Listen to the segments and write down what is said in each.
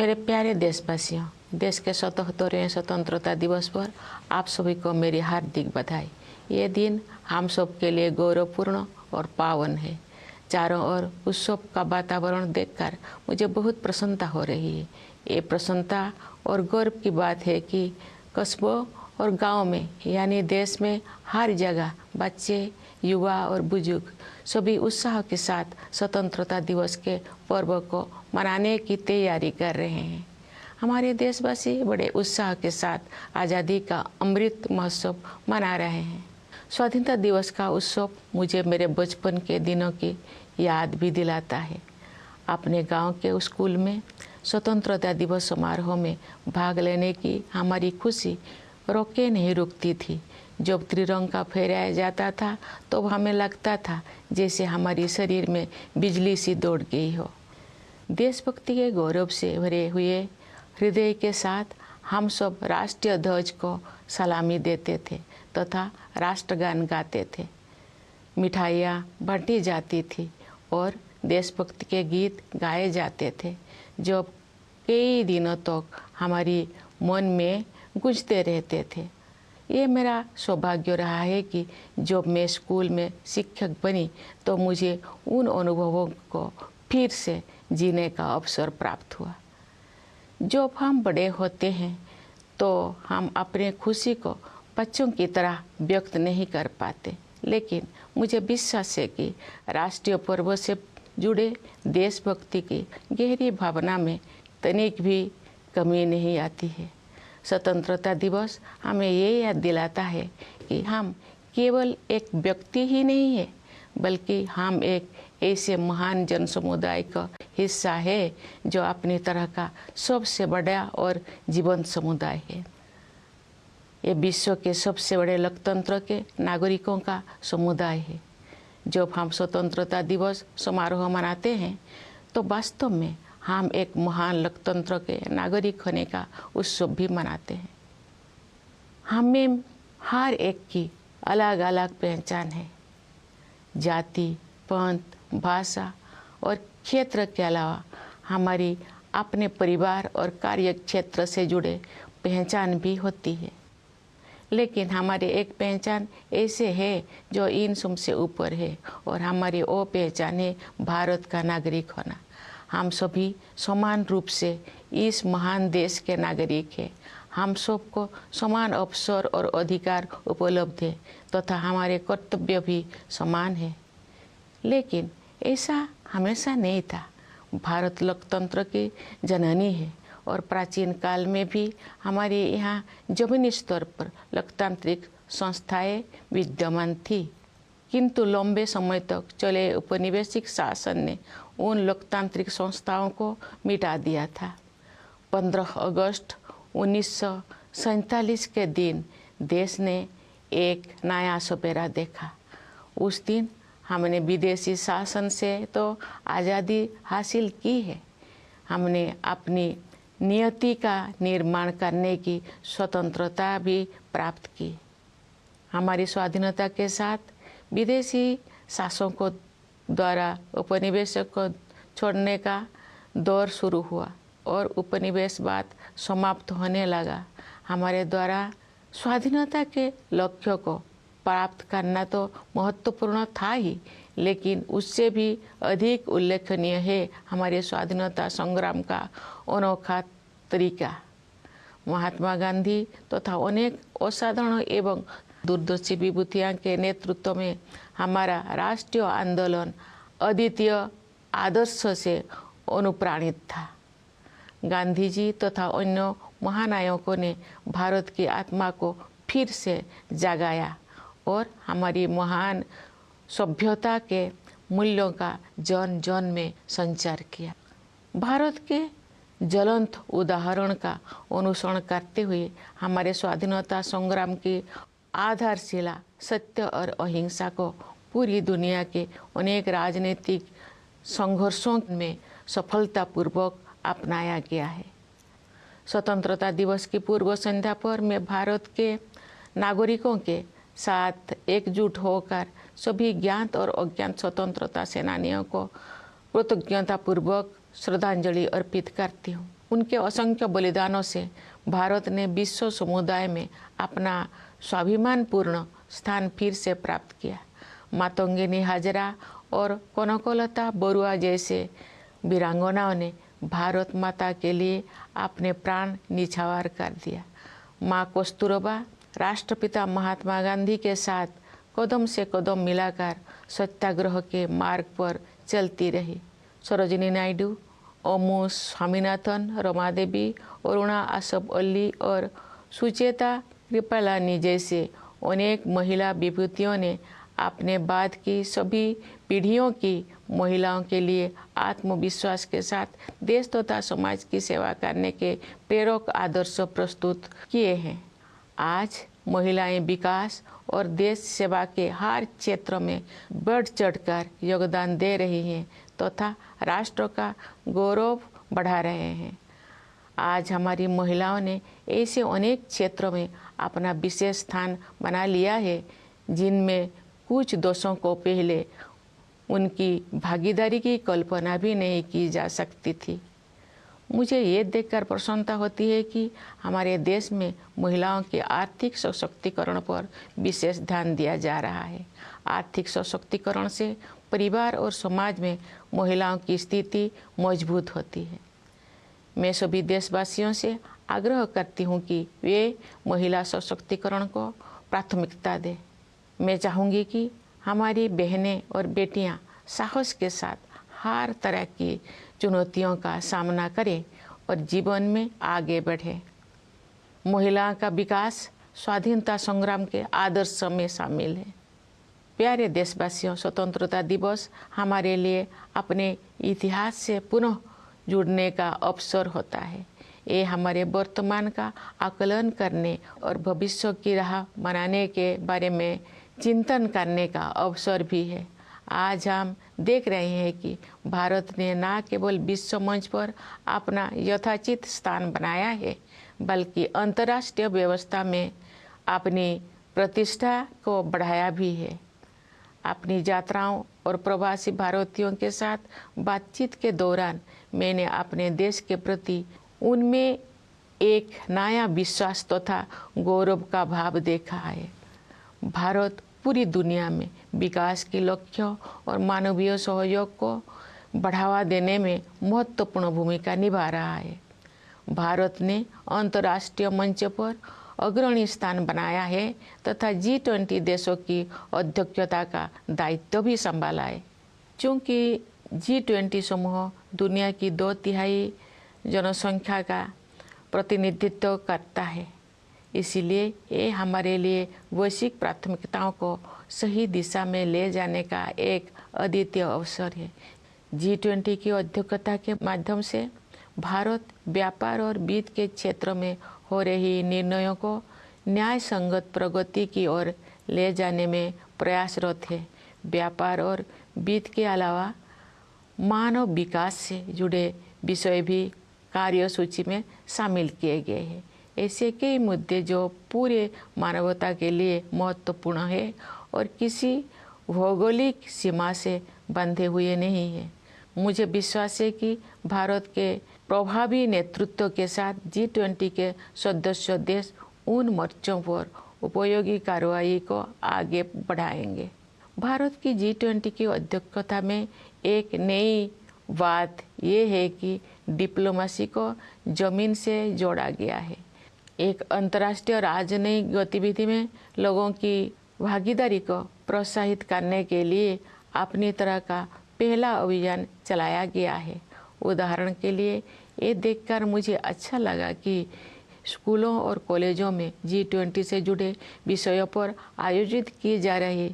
मेरे प्यारे देशवासियों, देश के 77वें स्वतंत्रता दिवस पर आप सभी को मेरी हार्दिक बधाई। ये दिन हम सब के लिए गौरवपूर्ण और पावन है। चारों ओर उत्सव का वातावरण देखकर मुझे बहुत प्रसन्नता हो रही है। ये प्रसन्नता और गौरव की बात है कि कस्बों और गांव में यानी देश में हर जगह बच्चे, युवा और बुजुर्ग सभी उत्साह के साथ स्वतंत्रता दिवस के पर्व को मनाने की तैयारी कर रहे हैं। हमारे देशवासी बड़े उत्साह के साथ आज़ादी का अमृत महोत्सव मना रहे हैं। स्वाधीनता दिवस का उत्सव मुझे मेरे बचपन के दिनों की याद भी दिलाता है। अपने गांव के स्कूल में स्वतंत्रता दिवस समारोह में भाग लेने की हमारी खुशी रोके नहीं रुकती थी। जब त्रिरंगा फहराया जाता था तो हमें लगता था जैसे हमारी शरीर में बिजली सी दौड़ गई हो। देशभक्ति के गौरव से भरे हुए हृदय के साथ हम सब राष्ट्रीय ध्वज को सलामी देते थे तथा राष्ट्रगान गाते थे। मिठाइयाँ बांटी जाती थी और देशभक्ति के गीत गाए जाते थे जो कई दिनों तक हमारी मन में गूंजते रहते थे। ये मेरा सौभाग्य रहा है कि जब मैं स्कूल में शिक्षक बनी तो मुझे उन अनुभवों को फिर से जीने का अवसर प्राप्त हुआ। जब हम बड़े होते हैं तो हम अपने खुशी को बच्चों की तरह व्यक्त नहीं कर पाते, लेकिन मुझे विश्वास है कि राष्ट्रीय पर्व से जुड़े देशभक्ति की गहरी भावना में तनिक भी कमी नहीं आती है। स्वतंत्रता दिवस हमें ये याद दिलाता है कि हम केवल एक व्यक्ति ही नहीं है, बल्कि हम एक ऐसे महान जन समुदाय का हिस्सा है जो अपनी तरह का सबसे बड़ा और जीवंत समुदाय है। ये विश्व के सबसे बड़े लोकतंत्र के नागरिकों का समुदाय है। जब हम स्वतंत्रता दिवस समारोह मनाते हैं तो वास्तव में हम एक महान लोकतंत्र के नागरिक होने का उत्सव भी मनाते हैं। हमें हर एक की अलग अलग पहचान है। जाति, पंथ, भाषा और क्षेत्र के अलावा हमारी अपने परिवार और कार्य क्षेत्र से जुड़े पहचान भी होती है, लेकिन हमारी एक पहचान ऐसे है जो इन सबसे ऊपर है और हमारी वो पहचान है भारत का नागरिक होना। हम सभी समान रूप से इस महान देश के नागरिक हैं। हम सबको समान अवसर और अधिकार उपलब्ध है तथा हमारे कर्तव्य भी समान है। लेकिन ऐसा हमेशा नहीं था। भारत लोकतंत्र की जननी है और प्राचीन काल में भी हमारे यहाँ जमीनी स्तर पर लोकतांत्रिक संस्थाएं विद्यमान थी, किंतु लंबे समय तक चले उपनिवेशिक शासन ने उन लोकतांत्रिक संस्थाओं को मिटा दिया था। 15 अगस्त 1947 के दिन देश ने एक नया सपेरा देखा। उस दिन हमने विदेशी शासन से तो आज़ादी हासिल की है, हमने अपनी नियति का निर्माण करने की स्वतंत्रता भी प्राप्त की। हमारी स्वाधीनता के साथ विदेशी शासकों द्वारा उपनिवेशों को छोड़ने का दौर शुरू हुआ और उपनिवेशवाद समाप्त होने लगा। हमारे द्वारा स्वाधीनता के लक्ष्यों को प्राप्त करना तो महत्वपूर्ण था ही, लेकिन उससे भी अधिक उल्लेखनीय है हमारे स्वाधीनता संग्राम का अनोखा तरीका। महात्मा गांधी तथा अनेक असाधारण एवं दूरदर्शी विभूतियों के नेतृत्व में हमारा राष्ट्रीय आंदोलन अद्वितीय आदर्श से अनुप्राणित था। गांधी जी तथा अन्य महानायकों ने भारत की आत्मा को फिर से जगाया और हमारी महान सभ्यता के मूल्यों का जन जन में संचार किया। भारत के ज्वलंत उदाहरण का अनुसरण करते हुए हमारे स्वाधीनता संग्राम की आधारशिला सत्य और अहिंसा को पूरी दुनिया के अनेक राजनीतिक संघर्षों में सफलतापूर्वक अपनाया गया है। स्वतंत्रता दिवस की पूर्व संध्या पर मैं भारत के नागरिकों के साथ एकजुट होकर सभी ज्ञात और अज्ञात स्वतंत्रता सेनानियों को कृतज्ञतापूर्वक श्रद्धांजलि अर्पित करती हूँ। उनके असंख्य बलिदानों से भारत ने विश्व समुदाय में अपना स्वाभिमानपूर्ण स्थान फिर से प्राप्त किया। मातंगिनी हाजरा और कनकलता बरुआ जैसे वीरांगनाओं ने भारत माता के लिए अपने प्राण निछावर कर दिया। माँ कस्तूरबा राष्ट्रपिता महात्मा गांधी के साथ कदम से कदम मिलाकर सत्याग्रह के मार्ग पर चलती रही। सरोजिनी नायडू, ओमू स्वामीनाथन, रमा देवी, अरुणा आसफ अली और सुचेता कृपलानी जैसे अनेक महिला विभूतियों ने अपने बाद की सभी पीढ़ियों की महिलाओं के लिए आत्मविश्वास के साथ देश तथा समाज की सेवा करने के प्रेरक आदर्श प्रस्तुत किए हैं। आज महिलाएं विकास और देश सेवा के हर क्षेत्र में बढ़ चढ़कर योगदान दे रही हैं तथा राष्ट्र का गौरव बढ़ा रहे हैं। आज हमारी महिलाओं ने ऐसे अनेक क्षेत्रों में अपना विशेष स्थान बना लिया है जिनमें कुछ दशकों को पहले उनकी भागीदारी की कल्पना भी नहीं की जा सकती थी। मुझे ये देखकर प्रसन्नता होती है कि हमारे देश में महिलाओं के आर्थिक सशक्तिकरण पर विशेष ध्यान दिया जा रहा है। आर्थिक सशक्तिकरण से परिवार और समाज में महिलाओं की स्थिति मजबूत होती है। मैं सभी देशवासियों से आग्रह करती हूँ कि वे महिला सशक्तिकरण को प्राथमिकता दें। मैं चाहूँगी कि हमारी बहनें और बेटियाँ साहस के साथ हर तरह की चुनौतियों का सामना करें और जीवन में आगे बढ़ें। महिलाओं का विकास स्वाधीनता संग्राम के आदर्श में शामिल है। प्यारे देशवासियों, स्वतंत्रता दिवस हमारे लिए अपने इतिहास से पुनः जुड़ने का अवसर होता है। ये हमारे वर्तमान का आकलन करने और भविष्य की राह बनाने के बारे में चिंतन करने का अवसर भी है। आज हम देख रहे हैं कि भारत ने न केवल विश्व मंच पर अपना यथाचित स्थान बनाया है, बल्कि अंतर्राष्ट्रीय व्यवस्था में अपनी प्रतिष्ठा को बढ़ाया भी है। अपनी यात्राओं और प्रवासी भारतीयों के साथ बातचीत के दौरान मैंने अपने देश के प्रति उनमें एक नया विश्वास तथा गौरव का भाव देखा है। भारत पूरी दुनिया में विकास के लक्ष्यों और मानवीय सहयोग को बढ़ावा देने में महत्वपूर्ण भूमिका निभा रहा है। भारत ने अंतर्राष्ट्रीय मंच पर अग्रणी स्थान बनाया है तथा G20 देशों की अध्यक्षता का दायित्व भी संभाला है। चूँकि G20 समूह दुनिया की 2/3 जनसंख्या का प्रतिनिधित्व करता है, इसीलिए ये हमारे लिए वैश्विक प्राथमिकताओं को सही दिशा में ले जाने का एक अद्वितीय अवसर है। G20 की अध्यक्षता के माध्यम से भारत व्यापार और वित्त के क्षेत्र में हो रही निर्णयों को न्याय संगत प्रगति की ओर ले जाने में प्रयासरत है। व्यापार और वित्त के अलावा मानव विकास से जुड़े विषय भी कार्यसूची में शामिल किए गए हैं। ऐसे कई मुद्दे जो पूरे मानवता के लिए महत्वपूर्ण है और किसी भौगोलिक सीमा से बंधे हुए नहीं है। मुझे विश्वास है कि भारत के प्रभावी नेतृत्व के साथ G20 के सदस्य देश उन मोर्चों पर उपयोगी कार्रवाई को आगे बढ़ाएंगे। भारत की G20 की अध्यक्षता में एक नई बात यह है कि डिप्लोमेसी को जमीन से जोड़ा गया है। एक अंतर्राष्ट्रीय राजनयिक गतिविधि में लोगों की भागीदारी को प्रोत्साहित करने के लिए अपनी तरह का पहला अभियान चलाया गया है। उदाहरण के लिए ये देखकर मुझे अच्छा लगा कि स्कूलों और कॉलेजों में G20 से जुड़े विषयों पर आयोजित की जा रही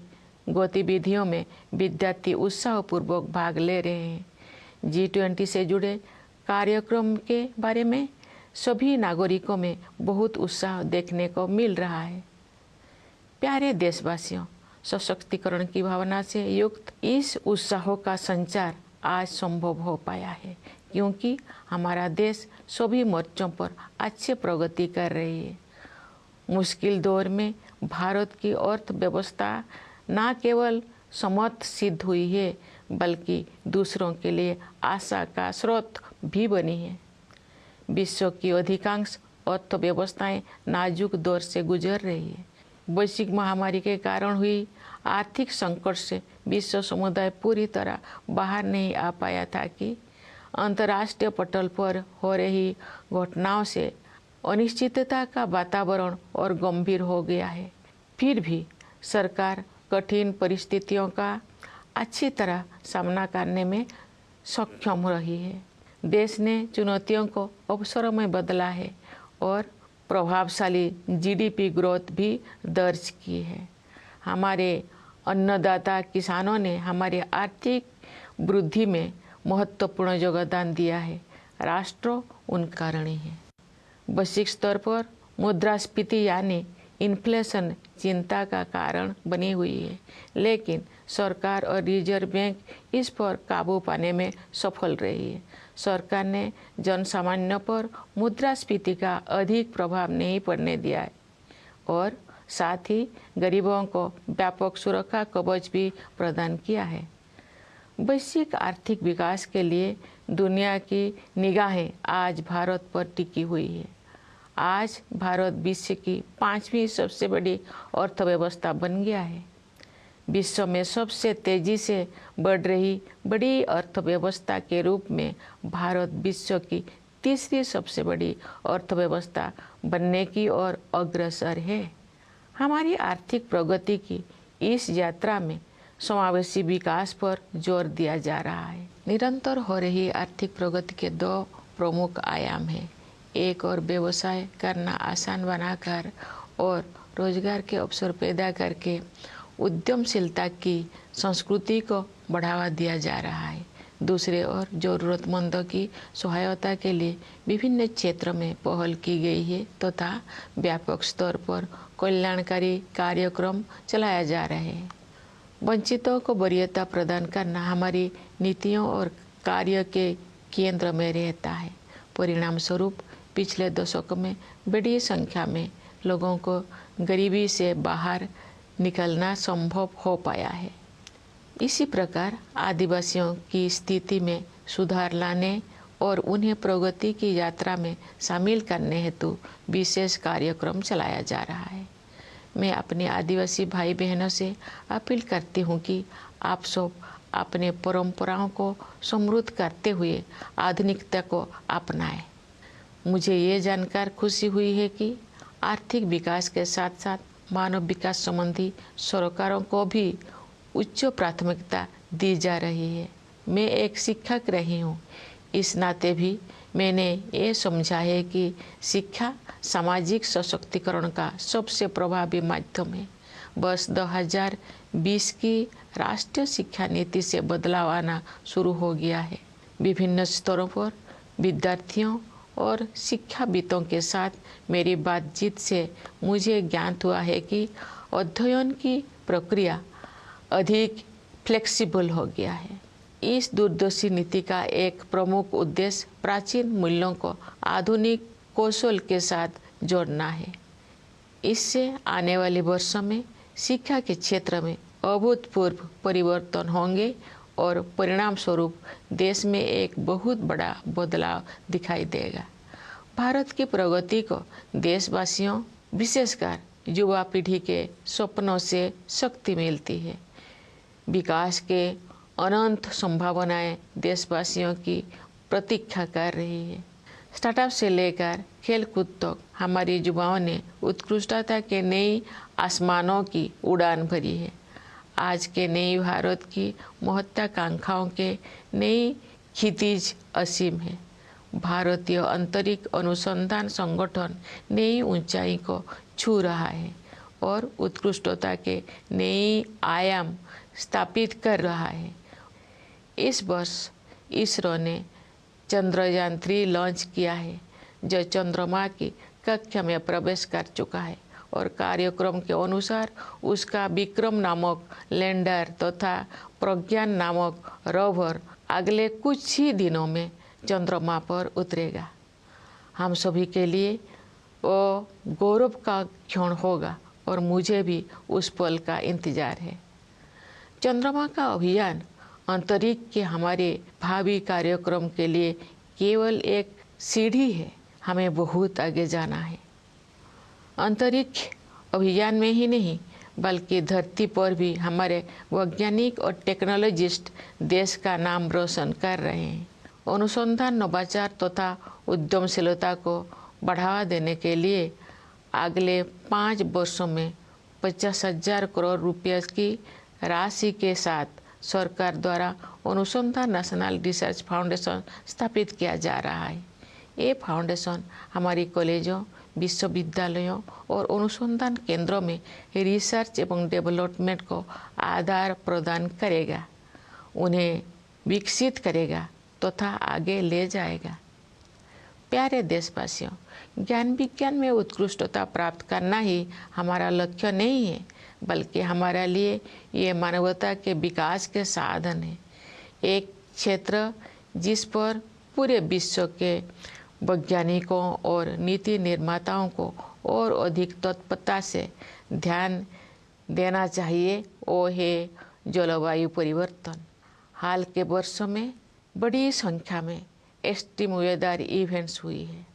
गतिविधियों में विद्यार्थी उत्साहपूर्वक भाग ले रहे हैं। G20 से जुड़े कार्यक्रम के बारे में सभी नागरिकों में बहुत उत्साह देखने को मिल रहा है। प्यारे देशवासियों, सशक्तिकरण की भावना से युक्त इस उत्साह का संचार आज संभव हो पाया है क्योंकि हमारा देश सभी मोर्चों पर अच्छी प्रगति कर रही है। मुश्किल दौर में भारत की अर्थव्यवस्था न केवल समर्थ सिद्ध हुई है बल्कि दूसरों के लिए आशा का स्रोत भी बनी है। विश्व की अधिकांश अर्थव्यवस्थाएं नाजुक दौर से गुजर रही है। वैश्विक महामारी के कारण हुई आर्थिक संकट से विश्व समुदाय पूरी तरह बाहर नहीं आ पाया था कि अंतर्राष्ट्रीय पटल पर हो रही घटनाओं से अनिश्चितता का वातावरण और गंभीर हो गया है। फिर भी सरकार कठिन परिस्थितियों का अच्छी तरह सामना करने में सक्षम रही है। देश ने चुनौतियों को अवसरों में बदला है और प्रभावशाली जीडीपी ग्रोथ भी दर्ज की है। हमारे अन्नदाता किसानों ने हमारी आर्थिक वृद्धि में महत्वपूर्ण योगदान दिया है। राष्ट्र उनका ऋणी है। वैश्विक स्तर पर मुद्रास्फीति यानी इन्फ्लेशन चिंता का कारण बनी हुई है, लेकिन सरकार और रिजर्व बैंक इस पर काबू पाने में सफल रही है। सरकार ने जनसामान्य पर मुद्रास्फीति का अधिक प्रभाव नहीं पड़ने दिया है और साथ ही गरीबों को व्यापक सुरक्षा कवच भी प्रदान किया है। वैश्विक आर्थिक विकास के लिए दुनिया की निगाहें आज भारत पर टिकी हुई है। आज भारत विश्व की 5वीं सबसे बड़ी अर्थव्यवस्था बन गया है। विश्व में सबसे तेजी से बढ़ रही बड़ी अर्थव्यवस्था के रूप में भारत विश्व की 3री सबसे बड़ी अर्थव्यवस्था बनने की ओर अग्रसर है। हमारी आर्थिक प्रगति की इस यात्रा में समावेशी विकास पर जोर दिया जा रहा है। निरंतर हो रही आर्थिक प्रगति के 2 प्रमुख आयाम हैं। एक और व्यवसाय करना आसान बनाकर और रोजगार के अवसर पैदा करके उद्यमशीलता की संस्कृति को बढ़ावा दिया जा रहा है। दूसरे ओर जरूरतमंदों की सहायता के लिए विभिन्न क्षेत्रों में पहल की गई है तथा व्यापक स्तर पर कल्याणकारी कार्यक्रम चलाया जा रहे हैं। वंचितों को वरीयता प्रदान करना हमारी नीतियों और कार्य के केंद्र में रहता है। परिणाम स्वरूप पिछले दशक में बड़ी संख्या में लोगों को गरीबी से बाहर निकलना संभव हो पाया है। इसी प्रकार आदिवासियों की स्थिति में सुधार लाने और उन्हें प्रगति की यात्रा में शामिल करने हेतु विशेष कार्यक्रम चलाया जा रहा है। मैं अपने आदिवासी भाई बहनों से अपील करती हूँ कि आप सब अपने परंपराओं को समृद्ध करते हुए आधुनिकता को अपनाएं। मुझे ये जानकर खुशी हुई है कि आर्थिक विकास के साथ साथ मानव विकास संबंधी सरकारों को भी उच्च प्राथमिकता दी जा रही है। मैं एक शिक्षक रही हूँ, इस नाते भी मैंने ये समझा है कि शिक्षा सामाजिक सशक्तिकरण का सबसे प्रभावी माध्यम है। वर्ष 2020 की राष्ट्रीय शिक्षा नीति से बदलाव आना शुरू हो गया है। विभिन्न स्तरों पर विद्यार्थियों और शिक्षाविदों के साथ मेरी बातचीत से मुझे ज्ञात हुआ है कि अध्ययन की प्रक्रिया अधिक फ्लेक्सिबल हो गया है। इस दूरदर्शी नीति का एक प्रमुख उद्देश्य प्राचीन मूल्यों को आधुनिक कौशल के साथ जोड़ना है। इससे आने वाले वर्षों में शिक्षा के क्षेत्र में अभूतपूर्व परिवर्तन होंगे और परिणाम स्वरूप देश में एक बहुत बड़ा बदलाव दिखाई देगा। भारत की प्रगति को देशवासियों, विशेषकर युवा पीढ़ी के सपनों से शक्ति मिलती है। विकास के अनंत संभावनाएं देशवासियों की प्रतीक्षा कर रही है। स्टार्टअप से लेकर खेलकूद तक हमारे युवाओं ने उत्कृष्टता के नई आसमानों की उड़ान भरी है। आज के नई भारत की महत्वाकांक्षाओं के नई क्षितिज असीम है। भारतीय अंतरिक्ष अनुसंधान संगठन नई ऊंचाई को छू रहा है और उत्कृष्टता के नए आयाम स्थापित कर रहा है। इस वर्ष इसरो ने चंद्रयान 3 लॉन्च किया है, जो चंद्रमा की कक्षा में प्रवेश कर चुका है और कार्यक्रम के अनुसार उसका विक्रम नामक लैंडर तथा प्रज्ञान नामक रोवर अगले कुछ ही दिनों में चंद्रमा पर उतरेगा। हम सभी के लिए वो गौरव का क्षण होगा और मुझे भी उस पल का इंतजार है। चंद्रमा का अभियान अंतरिक्ष के हमारे भावी कार्यक्रम के लिए केवल एक सीढ़ी है। हमें बहुत आगे जाना है। अंतरिक्ष अभियान में ही नहीं बल्कि धरती पर भी हमारे वैज्ञानिक और टेक्नोलॉजिस्ट देश का नाम रोशन कर रहे हैं। अनुसंधान, नवाचार तथा उद्यमशीलता को बढ़ावा देने के लिए अगले 5 वर्षों में 50,000 करोड़ रुपये की राशि के साथ सरकार द्वारा अनुसंधान नेशनल रिसर्च फाउंडेशन स्थापित किया जा रहा है। ये फाउंडेशन हमारी कॉलेजों, विश्वविद्यालयों और अनुसंधान केंद्रों में रिसर्च एवं डेवलपमेंट को आधार प्रदान करेगा, उन्हें विकसित करेगा तथा आगे ले जाएगा। प्यारे देशवासियों, ज्ञान विज्ञान में उत्कृष्टता प्राप्त करना ही हमारा लक्ष्य नहीं है, बल्कि हमारे लिए ये मानवता के विकास के साधन है। एक क्षेत्र जिस पर पूरे विश्व के वैज्ञानिकों और नीति निर्माताओं को और अधिक तत्परता से ध्यान देना चाहिए वो है जलवायु परिवर्तन। हाल के वर्षों में बड़ी संख्या में एक्सट्रीम वेदर इवेंट्स हुई है।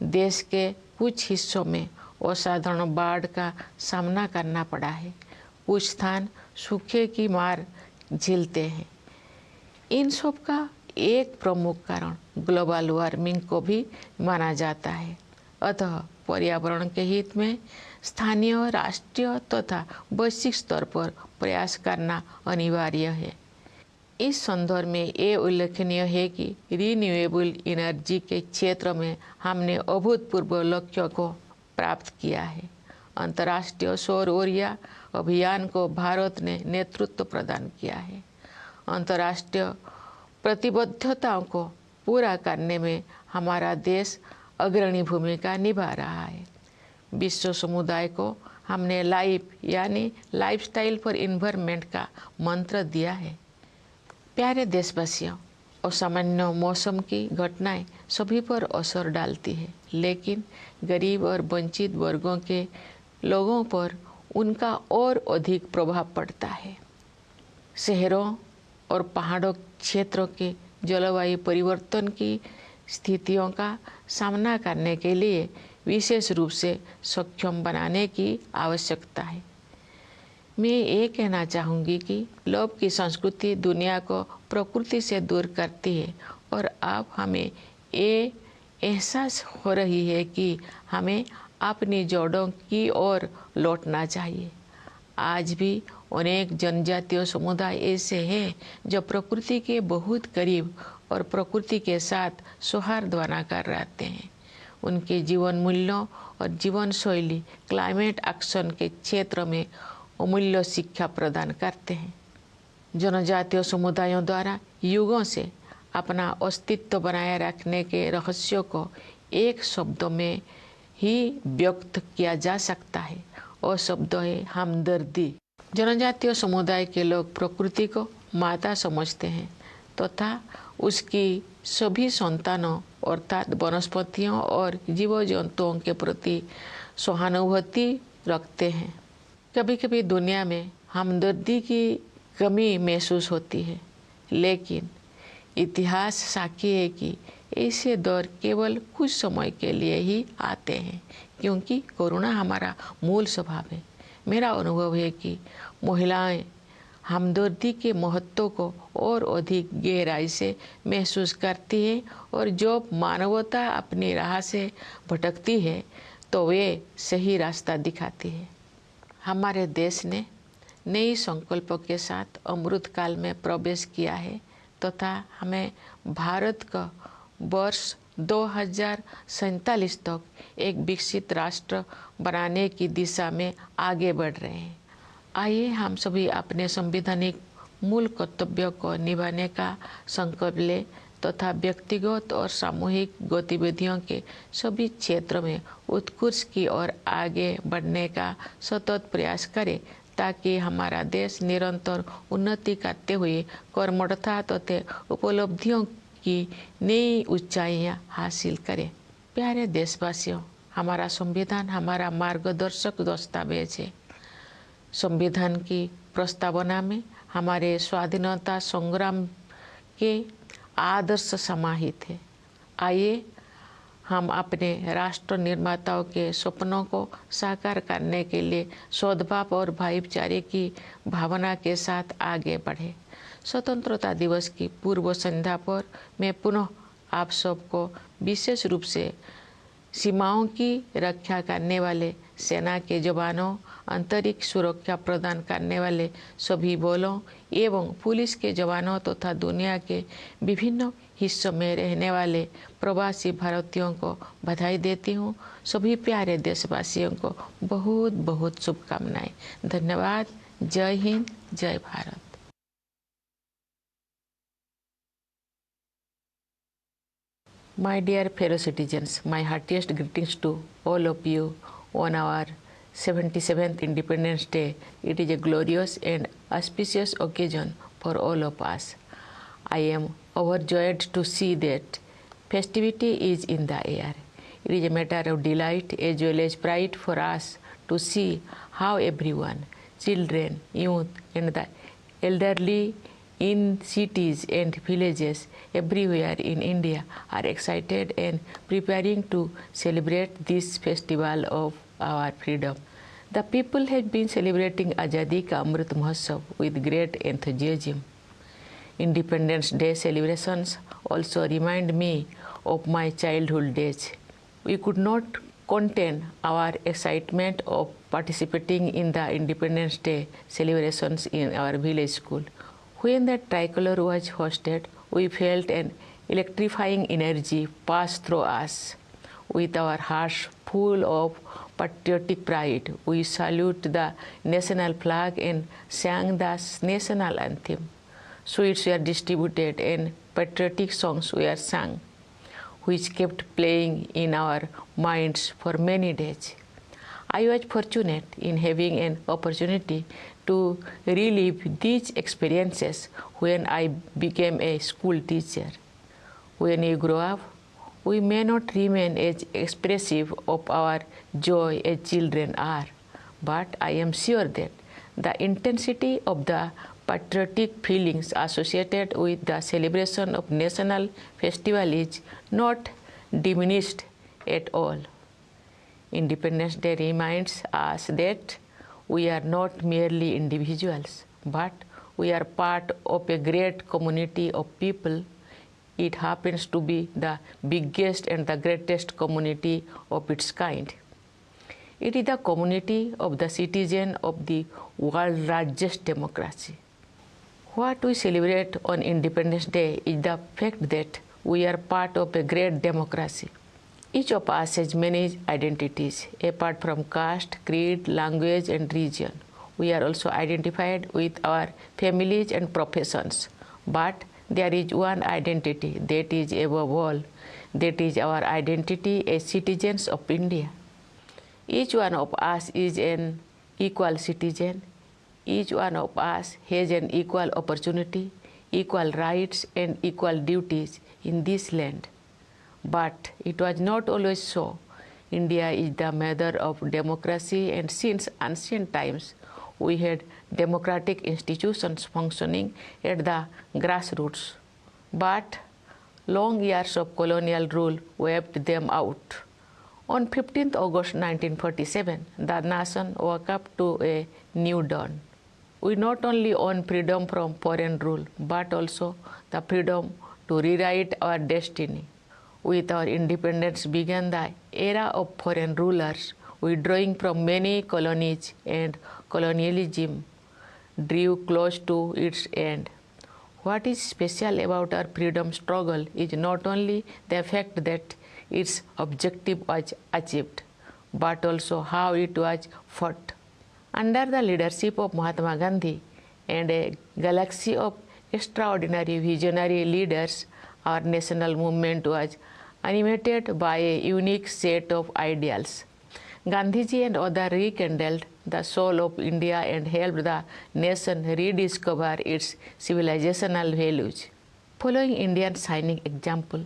देश के कुछ हिस्सों में असाधारण बाढ़ का सामना करना पड़ा है, कुछ स्थान सूखे की मार झेलते हैं। इन सब का एक प्रमुख कारण ग्लोबल वार्मिंग को भी माना जाता है। अतः पर्यावरण के हित में स्थानीय, राष्ट्रीय तथा वैश्विक स्तर पर प्रयास करना अनिवार्य है। इस संदर्भ में ये उल्लेखनीय है कि रिन्यूएबल एनर्जी के क्षेत्र में हमने अभूतपूर्व लक्ष्यों को प्राप्त किया है। अंतर्राष्ट्रीय सौर ऊर्जा अभियान को भारत ने नेतृत्व प्रदान किया है। अंतर्राष्ट्रीय प्रतिबद्धताओं को पूरा करने में हमारा देश अग्रणी भूमिका निभा रहा है। विश्व समुदाय को हमने लाइफ यानी लाइफस्टाइल फॉर एनवायरनमेंट का मंत्र दिया है। प्यारे देशवासियों, असामान्य मौसम की घटनाएं सभी पर असर डालती है, लेकिन गरीब और वंचित वर्गों के लोगों पर उनका और अधिक प्रभाव पड़ता है। शहरों और पहाड़ों क्षेत्रों के जलवायु परिवर्तन की स्थितियों का सामना करने के लिए विशेष रूप से सक्षम बनाने की आवश्यकता है। मैं ये कहना चाहूँगी कि लोभ की संस्कृति दुनिया को प्रकृति से दूर करती है और अब हमें ये एहसास हो रही है कि हमें अपनी जड़ों की ओर लौटना चाहिए। आज भी अनेक जनजातीय समुदाय ऐसे हैं जो प्रकृति के बहुत करीब और प्रकृति के साथ सौहार्द बनाकर रहते हैं। उनके जीवन मूल्यों और जीवन शैली क्लाइमेट एक्शन के क्षेत्र में अमूल्य शिक्षा प्रदान करते हैं। जनजातीय समुदायों द्वारा युगों से अपना अस्तित्व बनाए रखने के रहस्यों को एक शब्द में ही व्यक्त किया जा सकता है और शब्द है हमदर्दी। जनजातीय समुदाय के लोग प्रकृति को माता समझते हैं तथा उसकी सभी संतानों अर्थात वनस्पतियों और जीव जंतुओं के प्रति सहानुभूति रखते हैं। कभी कभी दुनिया में हमदर्दी की कमी महसूस होती है, लेकिन इतिहास साक्षी है कि ऐसे दौर केवल कुछ समय के लिए ही आते हैं, क्योंकि करुणा हमारा मूल स्वभाव है। मेरा अनुभव है कि महिलाएं हमदर्दी के महत्व को और अधिक गहराई से महसूस करती है और जब मानवता अपनी राह से भटकती है तो वे सही रास्ता दिखाती है। हमारे देश ने नई संकल्पों के साथ अमृत काल में प्रवेश किया है तथा हमें भारत का वर्ष 2047 तक एक विकसित राष्ट्र बनाने की दिशा में आगे बढ़ रहे हैं। आइए हम सभी अपने संवैधानिक मूल कर्तव्यों को निभाने का संकल्प लें तथा व्यक्तिगत और सामूहिक गतिविधियों के सभी क्षेत्र में उत्कृष्ट की ओर आगे बढ़ने का सतत प्रयास करें, ताकि हमारा देश निरंतर उन्नति करते हुए कर्मठता तथा उपलब्धियों की नई ऊंचाइयां हासिल करे। प्यारे देशवासियों, हमारा संविधान हमारा मार्गदर्शक दस्तावेज है। संविधान की प्रस्तावना में हमारे स्वाधीनता संग्राम के आदर्श समाहित है। आइए हम अपने राष्ट्र निर्माताओं के सपनों को साकार करने के लिए सद्भाव और भाईचारे की भावना के साथ आगे बढ़े। स्वतंत्रता दिवस की पूर्व संध्या पर मैं पुनः आप सबको विशेष रूप से सीमाओं की रक्षा करने वाले सेना के जवानों, अंतरिक्ष सुरक्षा प्रदान करने वाले सभी बलों एवं पुलिस के जवानों तथा दुनिया के विभिन्न हिस्सों में रहने वाले प्रवासी भारतीयों को बधाई देती हूँ। सभी प्यारे देशवासियों को बहुत बहुत शुभकामनाएं। धन्यवाद। जय हिंद, जय Bharat. My dear fellow citizens, my heartiest greetings to all of you on our 77th Independence Day. It is a glorious and auspicious occasion for all of us. I am overjoyed to see that festivity is in the air. It is a matter of delight as well as pride for us to see how everyone, children, youth, and the elderly in cities and villages everywhere in India are excited and preparing to celebrate this festival of our freedom. The people have been celebrating Azadi Ka Amrit Mahotsav with great enthusiasm. Independence Day celebrations also remind me of my childhood days. We could not contain our excitement of participating in the Independence Day celebrations in our village school. When the tricolor was hosted, we felt an electrifying energy pass through us. With our hearts full of patriotic pride, we salute the national flag and sang the national anthem. Sweets were distributed and patriotic songs were sung, which kept playing in our minds for many days. I was fortunate in having an opportunity to relive these experiences when I became a school teacher. When we grow up, we may not remain as expressive of our joy as children are, but I am sure that the intensity of the patriotic feelings associated with the celebration of national festival is not diminished at all. Independence Day reminds us that we are not merely individuals, but we are part of a great community of people. It happens to be the biggest and the greatest community of its kind. It is the community of the citizens of the world's largest democracy. What we celebrate on Independence Day is the fact that we are part of a great democracy. Each of us has many identities, apart from caste, creed, language, and region. We are also identified with our families and professions. But there is one identity that is above all, that is our identity as citizens of India. Each one of us is an equal citizen. Each one of us has an equal opportunity, equal rights, and equal duties in this land. But it was not always so. India is the mother of democracy, and since ancient times, we had democratic institutions functioning at the grassroots. But long years of colonial rule wiped them out. On 15th August 1947, the nation woke up to a new dawn. We not only own freedom from foreign rule, but also the freedom to rewrite our destiny. With our independence began the era of foreign rulers withdrawing from many colonies, and colonialism drew close to its end. What is special about our freedom struggle is not only the fact that its objective was achieved, but also how it was fought. Under the leadership of Mahatma Gandhi and a galaxy of extraordinary visionary leaders, our national movement was animated by a unique set of ideals. Gandhiji and others rekindled the soul of India and helped the nation rediscover its civilizational values. Following India's shining example,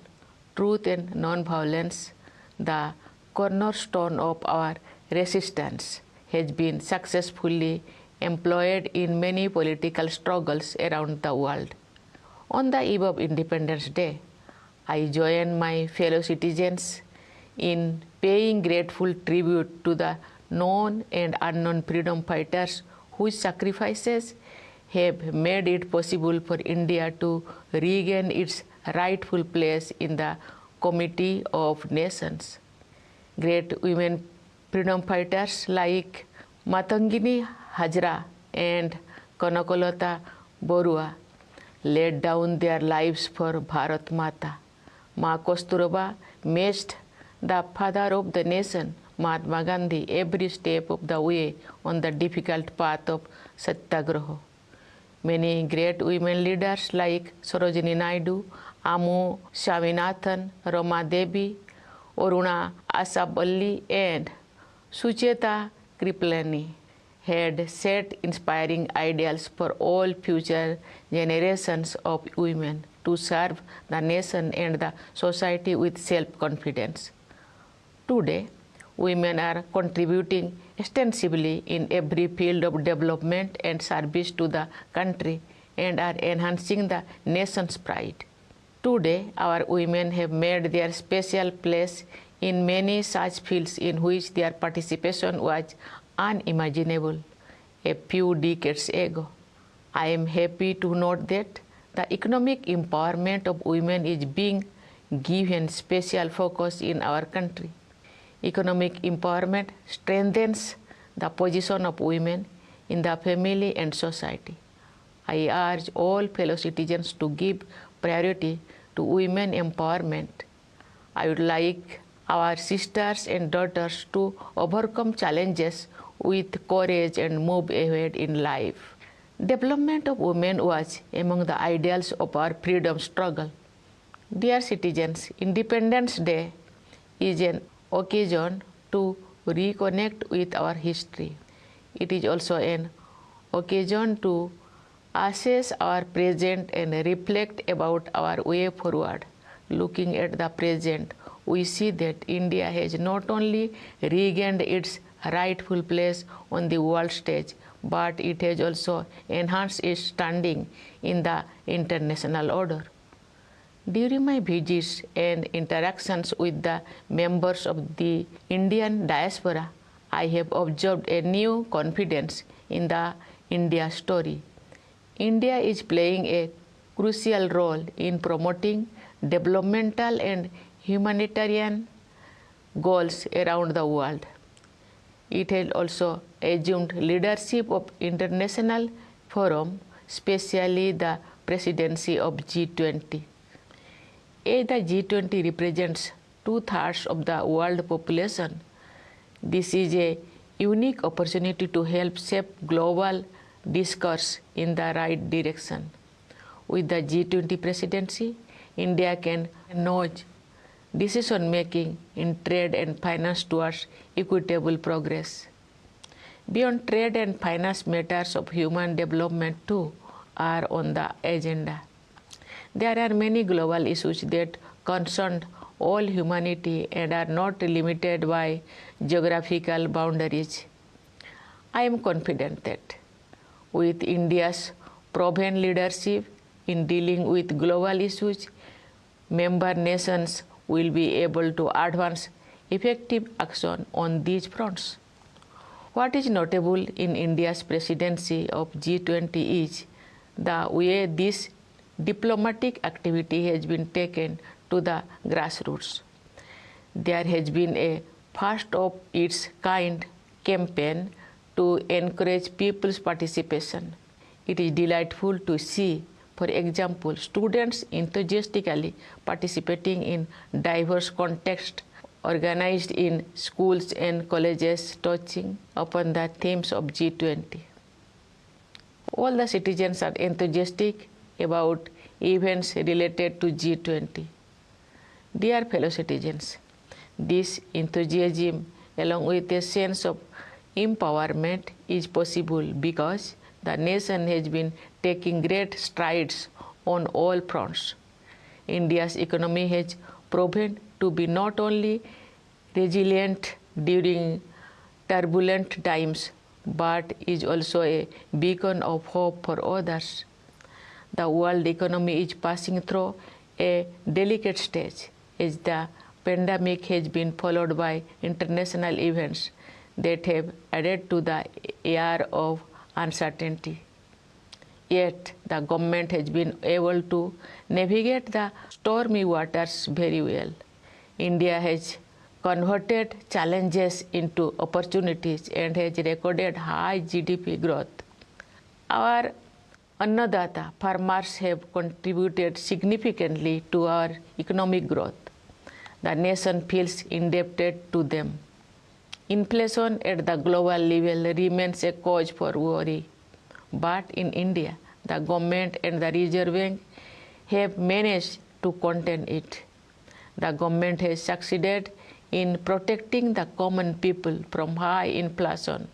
truth and non-violence, the cornerstone of our resistance, has been successfully employed in many political struggles around the world. On the eve of Independence Day, I join my fellow citizens in paying grateful tribute to the known and unknown freedom fighters whose sacrifices have made it possible for India to regain its rightful place in the Committee of Nations. Great women freedom fighters like Matangini Hajra and Kanakolata Borua laid down their lives for Bharat Mata. Ma Kasturba matched the father of the nation, Mahatma Gandhi, every step of the way on the difficult path of Satyagraha. Many great women leaders like Sarojini Naidu, Amu Swaminathan, Rama Devi, Aruna Asaballi, and Sucheta Kripalani had set inspiring ideals for all future generations of women to serve the nation and the society with self-confidence. Today, women are contributing extensively in every field of development and service to the country and are enhancing the nation's pride. Today, our women have made their special place in many such fields in which their participation was unimaginable a few decades ago. I am happy to note that the economic empowerment of women is being given special focus in our country. Economic empowerment strengthens the position of women in the family and society. I urge all fellow citizens to give priority to women empowerment. I would like our sisters and daughters to overcome challenges with courage and move ahead in life. Development of women was among the ideals of our freedom struggle. Dear citizens, Independence Day is an occasion to reconnect with our history. It is also an occasion to assess our present and reflect about our way forward. Looking at the present, we see that India has not only regained its rightful place on the world stage, but it has also enhanced its standing in the international order. During my visits and interactions with the members of the Indian diaspora, I have observed a new confidence in the India story. India is playing a crucial role in promoting developmental and humanitarian goals around the world. It has also assumed leadership of international forums, especially the presidency of G20. As the G20 represents 2/3 of the world population, this is a unique opportunity to help shape global discourse in the right direction. With the G20 presidency, India can nudge decision-making in trade and finance towards equitable progress. Beyond trade and finance, matters of human development too are on the agenda. There are many global issues that concern all humanity and are not limited by geographical boundaries. I am confident that with India's proven leadership in dealing with global issues, member nations will be able to advance effective action on these fronts. What is notable in India's presidency of G20 is the way this diplomatic activity has been taken to the grassroots. There has been a first of its kind campaign to encourage people's participation. It is delightful to see, for example, students enthusiastically participating in diverse contexts organized in schools and colleges touching upon the themes of G20. All the citizens are enthusiastic about events related to G20. Dear fellow citizens, this enthusiasm along with a sense of empowerment is possible because the nation has been taking great strides on all fronts. India's economy has proven to be not only resilient during turbulent times, but is also a beacon of hope for others. The world economy is passing through a delicate stage as the pandemic has been followed by international events that have added to the air of uncertainty. Yet, the government has been able to navigate the stormy waters very well. India has converted challenges into opportunities and has recorded high GDP growth. Our Annadata farmers have contributed significantly to our economic growth. The nation feels indebted to them. Inflation at the global level remains a cause for worry. But in India, the government and the Reserve Bank have managed to contain it. The government has succeeded in protecting the common people from high inflation,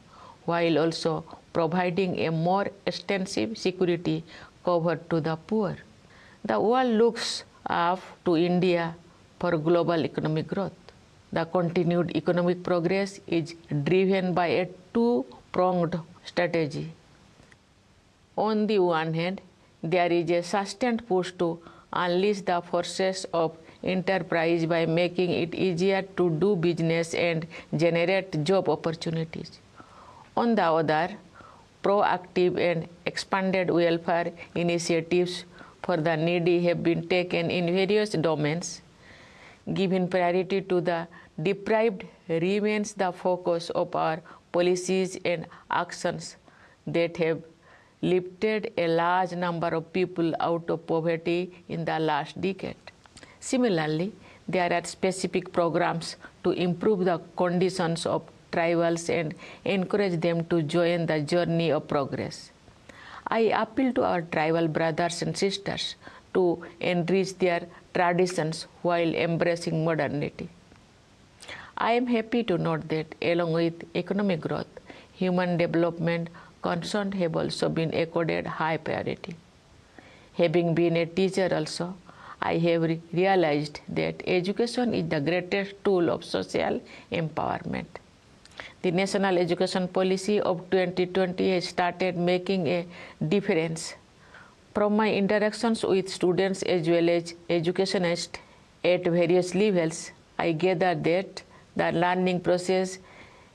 while also providing a more extensive security cover to the poor. The world looks up to India for global economic growth. The continued economic progress is driven by a two-pronged strategy. On the one hand, there is a sustained push to unleash the forces of enterprise by making it easier to do business and generate job opportunities. On the other, proactive and expanded welfare initiatives for the needy have been taken in various domains. Giving priority to the deprived remains the focus of our policies and actions that have lifted a large number of people out of poverty in the last decade. Similarly, there are specific programs to improve the conditions of tribals and encourage them to join the journey of progress. I appeal to our tribal brothers and sisters to enrich their traditions while embracing modernity. I am happy to note that along with economic growth, human development concerns have also been accorded high priority. Having been a teacher also, I have realized that education is the greatest tool of social empowerment. The National Education Policy of 2020 has started making a difference. From my interactions with students as well as educationists at various levels, I gather that the learning process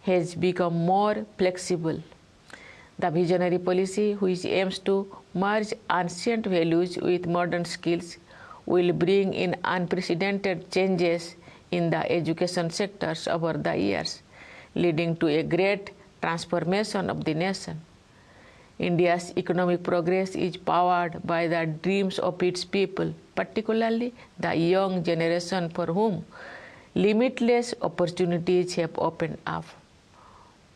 has become more flexible. The visionary policy, which aims to merge ancient values with modern skills, will bring in unprecedented changes in the education sectors over the years, leading to a great transformation of the nation. India's economic progress is powered by the dreams of its people, particularly the young generation for whom limitless opportunities have opened up.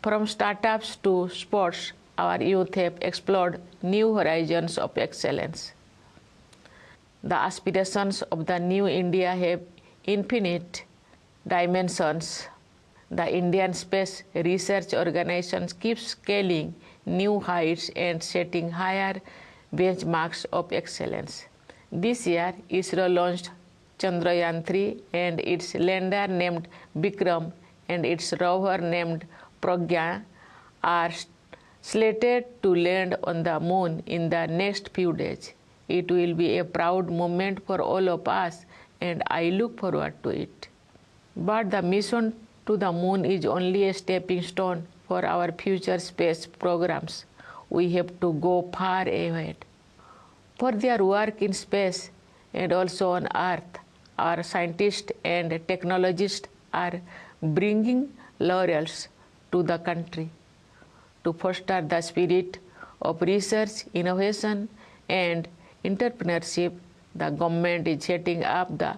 From startups to sports, our youth have explored new horizons of excellence. The aspirations of the new India have infinite dimensions. The Indian Space Research Organization keeps scaling new heights and setting higher benchmarks of excellence. This year, ISRO launched Chandrayaan-3 and its lander named Vikram and its rover named Pragya are slated to land on the moon in the next few days. It will be a proud moment for all of us, and I look forward to it. But the mission to the moon is only a stepping stone for our future space programs. We have to go far ahead. For their work in space and also on Earth, our scientists and technologists are bringing laurels to the country. To foster the spirit of research, innovation, and entrepreneurship, the government is setting up the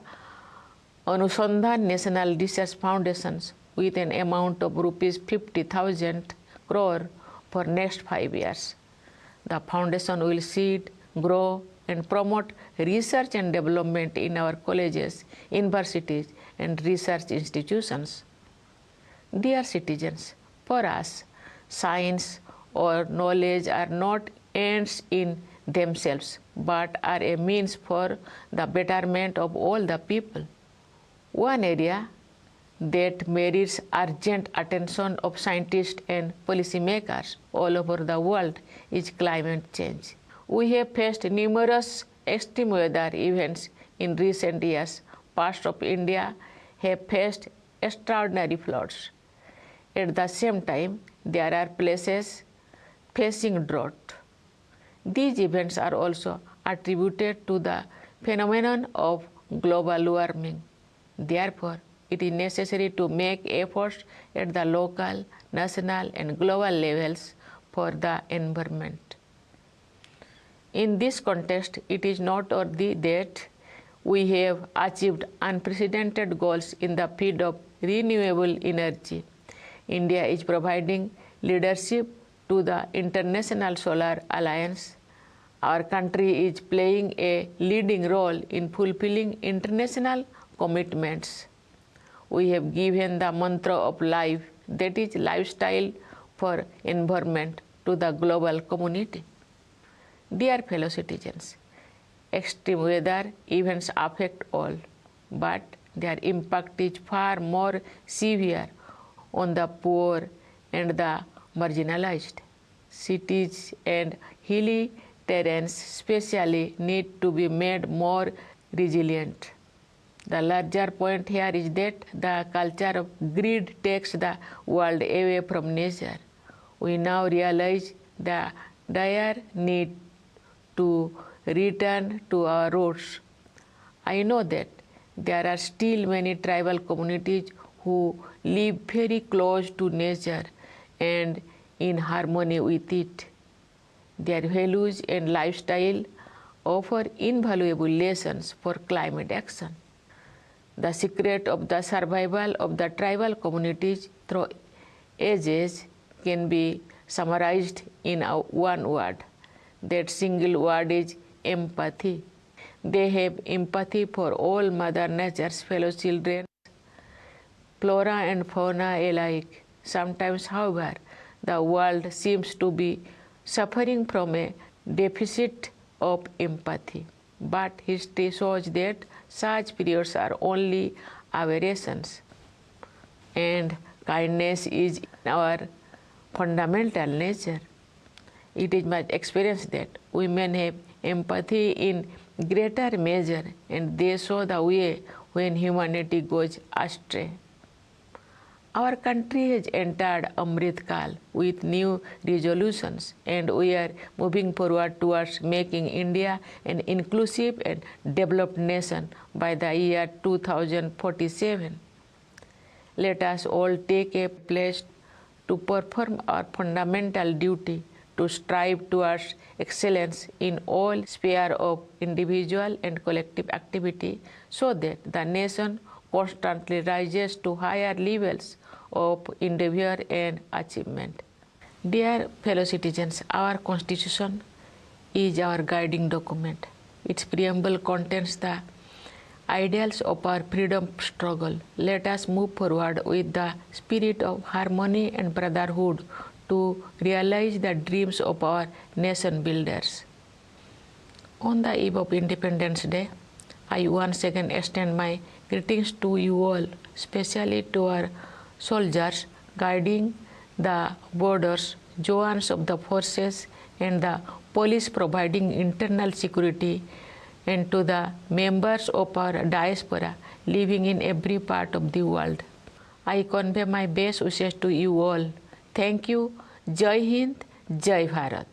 Anusandhan National Research Foundations with an amount of rupees 50,000 crore for next 5 years. The foundation will seed, grow, and promote research and development in our colleges, universities, and research institutions. Dear citizens, for us, science or knowledge are not ends in themselves, but are a means for the betterment of all the people. One area that merits urgent attention of scientists and policymakers all over the world is climate change. We have faced numerous extreme weather events in recent years. Parts of India have faced extraordinary floods. At the same time, there are places facing drought. These events are also attributed to the phenomenon of global warming. Therefore, it is necessary to make efforts at the local, national, and global levels for the environment. In this context, it is noteworthy that we have achieved unprecedented goals in the field of renewable energy. India is providing leadership to the International Solar Alliance. Our country is playing a leading role in fulfilling international commitments. We have given the mantra of life, that is lifestyle for environment, to the global community. Dear fellow citizens, extreme weather events affect all, but their impact is far more severe on the poor and the marginalized. Cities and hilly terrains especially need to be made more resilient. The larger point here is that the culture of greed takes the world away from nature. We now realize the dire need to return to our roots. I know that there are still many tribal communities who live very close to nature and in harmony with it. Their values and lifestyle offer invaluable lessons for climate action. The secret of the survival of the tribal communities through ages can be summarized in one word. That single word is empathy. They have empathy for all Mother Nature's fellow children, flora and fauna alike. Sometimes, however, the world seems to be suffering from a deficit of empathy. But history shows that such periods are only aberrations, and kindness is our fundamental nature. It is my experience that women have empathy in greater measure, and they show the way when humanity goes astray. Our country has entered Amrit Kal with new resolutions, and we are moving forward towards making India an inclusive and developed nation by the year 2047. Let us all take a pledge to perform our fundamental duty to strive towards excellence in all spheres of individual and collective activity, so that the nation constantly rises to higher levels of endeavor and achievement. Dear fellow citizens, our Constitution is our guiding document. Its preamble contains the ideals of our freedom struggle. Let us move forward with the spirit of harmony and brotherhood to realize the dreams of our nation builders. On the eve of Independence Day, I once again extend my greetings to you all, especially to our soldiers guarding the borders, Jawans of the forces, and the police providing internal security, and to the members of our diaspora living in every part of the world. I convey my best wishes to you all. Thank you. Jai Hind, Jai Bharat.